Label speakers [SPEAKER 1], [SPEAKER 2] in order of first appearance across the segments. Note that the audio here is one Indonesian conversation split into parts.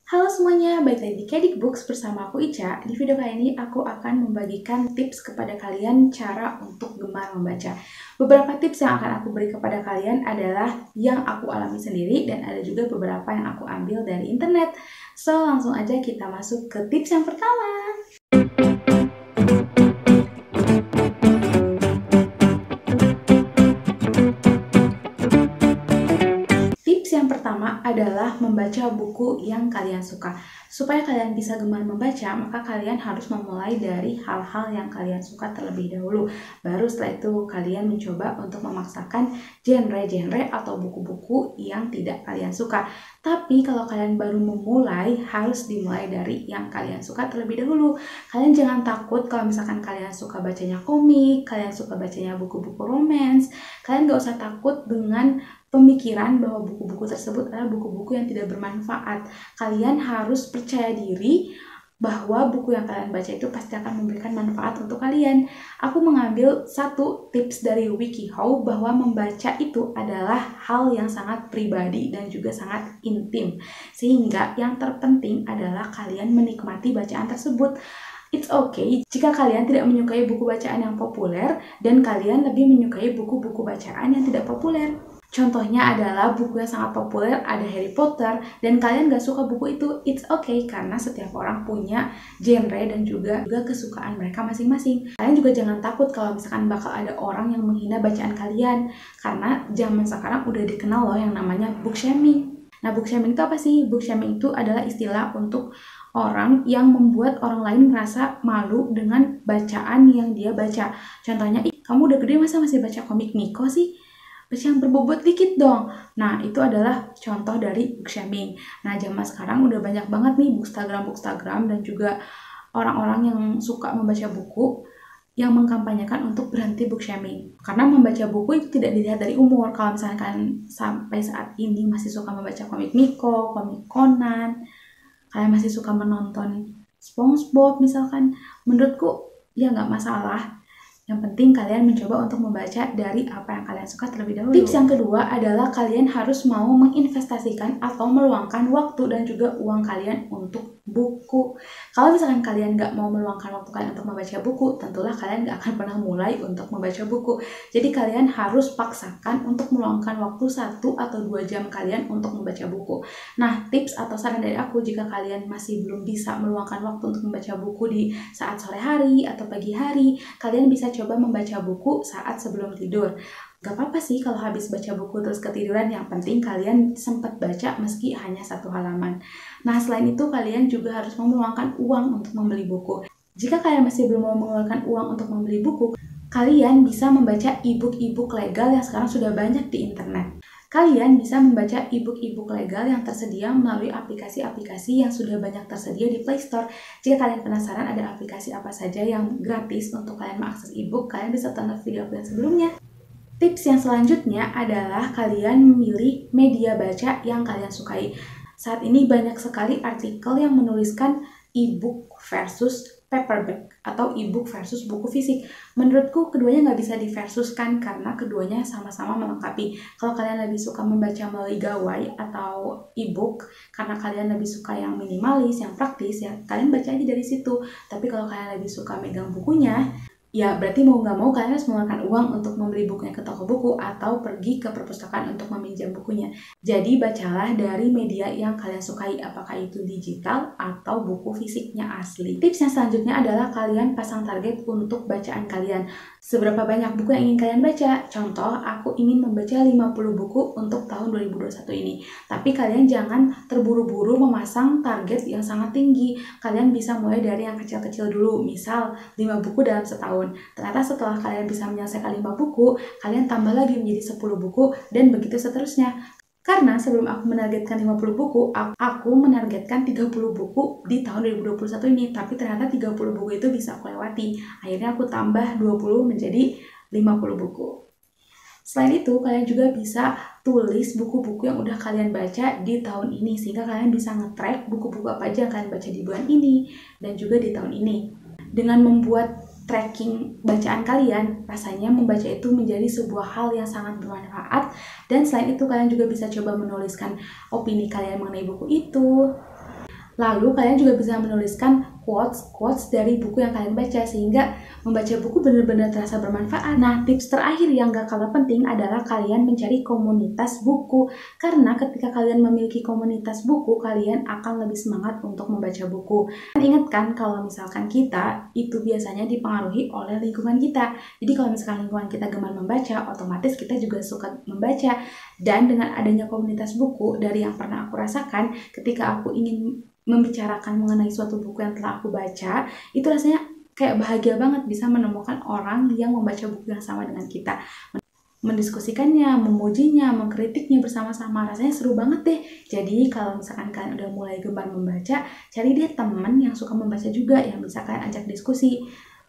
[SPEAKER 1] Halo semuanya, balik lagi di Kedik Books bersama aku Ica. Di video kali ini aku akan membagikan tips kepada kalian cara untuk gemar membaca. Beberapa tips yang akan aku beri kepada kalian adalah yang aku alami sendiri dan ada juga beberapa yang aku ambil dari internet. So, langsung aja kita masuk ke tips yang pertama. Tips yang pertama adalah membaca buku yang kalian suka. Supaya kalian bisa gemar membaca, maka kalian harus memulai dari hal-hal yang kalian suka terlebih dahulu. Baru setelah itu kalian mencoba untuk memaksakan genre-genre atau buku-buku yang tidak kalian suka. Tapi kalau kalian baru memulai, harus dimulai dari yang kalian suka terlebih dahulu. Kalian jangan takut kalau misalkan kalian suka bacanya komik, kalian suka bacanya buku-buku romance. Kalian gak usah takut dengan pemikiran bahwa buku-buku tersebut adalah buku-buku yang tidak bermanfaat. Kalian harus percaya diri bahwa buku yang kalian baca itu pasti akan memberikan manfaat untuk kalian. Aku mengambil satu tips dari WikiHow bahwa membaca itu adalah hal yang sangat pribadi dan juga sangat intim. Sehingga yang terpenting adalah kalian menikmati bacaan tersebut. It's okay jika kalian tidak menyukai buku bacaan yang populer dan kalian lebih menyukai buku-buku bacaan yang tidak populer. Contohnya adalah buku yang sangat populer ada Harry Potter dan kalian gak suka buku itu, it's okay karena setiap orang punya genre dan juga kesukaan mereka masing-masing. Kalian juga jangan takut kalau misalkan bakal ada orang yang menghina bacaan kalian karena zaman sekarang udah dikenal loh yang namanya book shaming. Nah, book shaming itu apa sih? Book shaming itu adalah istilah untuk orang yang membuat orang lain merasa malu dengan bacaan yang dia baca. Contohnya, kamu udah gede masa masih baca komik Miko sih? Baca yang berbobot dikit dong. Nah, itu adalah contoh dari book shaming. Nah, zaman sekarang udah banyak banget nih bookstagram dan juga orang-orang yang suka membaca buku yang mengkampanyekan untuk berhenti book shaming. Karena membaca buku itu tidak dilihat dari umur. Kalau misalkan kalian sampai saat ini masih suka membaca komik Miko, komik Conan, kalian masih suka menonton SpongeBob misalkan, menurutku ya nggak masalah. Yang penting kalian mencoba untuk membaca dari apa yang kalian suka terlebih dahulu. Tips yang kedua adalah kalian harus mau menginvestasikan atau meluangkan waktu dan juga uang kalian untuk buku. Kalau misalkan kalian nggak mau meluangkan waktu kalian untuk membaca buku, tentulah kalian nggak akan pernah mulai untuk membaca buku. Jadi kalian harus paksakan untuk meluangkan waktu 1 atau 2 jam kalian untuk membaca buku. Nah, tips atau saran dari aku jika kalian masih belum bisa meluangkan waktu untuk membaca buku di saat sore hari atau pagi hari, kalian bisa coba membaca buku saat sebelum tidur. Gak apa-apa sih kalau habis baca buku terus ketiduran, yang penting kalian sempat baca meski hanya 1 halaman. Nah, selain itu kalian juga harus meluangkan uang untuk membeli buku. Jika kalian masih belum mau mengeluarkan uang untuk membeli buku, kalian bisa membaca e-book legal yang sekarang sudah banyak di internet. Kalian bisa membaca e-book legal yang tersedia melalui aplikasi-aplikasi yang sudah banyak tersedia di Play Store. Jika kalian penasaran ada aplikasi apa saja yang gratis untuk kalian mengakses e-book, kalian bisa tonton video aku yang sebelumnya. Tips yang selanjutnya adalah kalian memilih media baca yang kalian sukai. Saat ini banyak sekali artikel yang menuliskan e-book versus paperback atau e-book versus buku fisik. Menurutku keduanya nggak bisa diversuskan karena keduanya sama-sama melengkapi. Kalau kalian lebih suka membaca melalui gawai atau e-book karena kalian lebih suka yang minimalis, yang praktis, ya kalian baca aja dari situ. Tapi kalau kalian lebih suka megang bukunya, ya berarti mau nggak mau kalian harus mengeluarkan uang untuk membeli bukunya ke toko buku atau pergi ke perpustakaan untuk meminjam bukunya. Jadi bacalah dari media yang kalian sukai, apakah itu digital atau buku fisiknya asli. Tips yang selanjutnya adalah kalian pasang target untuk bacaan kalian. Seberapa banyak buku yang ingin kalian baca? Contoh, aku ingin membaca 50 buku untuk tahun 2021 ini. Tapi kalian jangan terburu-buru memasang target yang sangat tinggi. Kalian bisa mulai dari yang kecil-kecil dulu, misal 5 buku dalam setahun. Ternyata setelah kalian bisa menyelesaikan 5 buku, kalian tambah lagi menjadi 10 buku, dan begitu seterusnya. Karena sebelum aku menargetkan 50 buku, aku menargetkan 30 buku di tahun 2021 ini. Tapi ternyata 30 buku itu bisa aku lewati. Akhirnya aku tambah 20 menjadi 50 buku. Selain itu, kalian juga bisa tulis buku-buku yang udah kalian baca di tahun ini. Sehingga kalian bisa nge-track buku-buku apa aja yang kalian baca di bulan ini dan juga di tahun ini. Dengan membuat tracking bacaan kalian, rasanya membaca itu menjadi sebuah hal yang sangat bermanfaat. Dan selain itu kalian juga bisa coba menuliskan opini kalian mengenai buku itu. Lalu kalian juga bisa menuliskan quotes dari buku yang kalian baca, sehingga membaca buku benar-benar terasa bermanfaat. Nah, tips terakhir yang gak kalah penting adalah kalian mencari komunitas buku. Karena ketika kalian memiliki komunitas buku, kalian akan lebih semangat untuk membaca buku. Dan ingat kan, kalau misalkan kita itu biasanya dipengaruhi oleh lingkungan kita. Jadi kalau misalkan lingkungan kita gemar membaca, otomatis kita juga suka membaca. Dan dengan adanya komunitas buku, dari yang pernah aku rasakan, ketika aku ingin membicarakan mengenai suatu buku yang telah aku baca, itu rasanya kayak bahagia banget bisa menemukan orang yang membaca buku yang sama dengan kita, mendiskusikannya, memujinya, mengkritiknya bersama-sama. Rasanya seru banget deh. Jadi kalau misalkan kalian udah mulai gemar membaca, cari deh teman yang suka membaca juga yang bisa kalian ajak diskusi.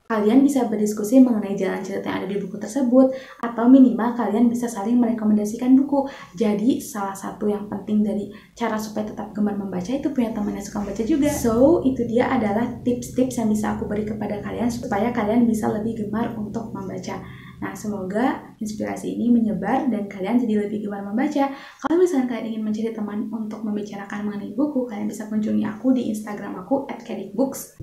[SPEAKER 1] Kalian bisa berdiskusi mengenai jalan cerita yang ada di buku tersebut, atau minimal kalian bisa saling merekomendasikan buku. Jadi salah satu yang penting dari cara supaya tetap gemar membaca itu punya teman yang suka membaca juga. So, itu dia adalah tips-tips yang bisa aku beri kepada kalian supaya kalian bisa lebih gemar untuk membaca. Nah, semoga inspirasi ini menyebar dan kalian jadi lebih gemar membaca. Kalau misalnya kalian ingin mencari teman untuk membicarakan mengenai buku, kalian bisa kunjungi aku di Instagram aku @kadikbooks.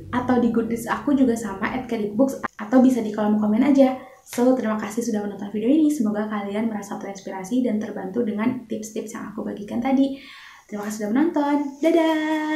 [SPEAKER 1] Atau di Goodreads aku juga sama @kadikbooks, atau bisa di kolom komen aja. So, terima kasih sudah menonton video ini. Semoga kalian merasa terinspirasi dan terbantu dengan tips-tips yang aku bagikan tadi. Terima kasih sudah menonton. Dadah!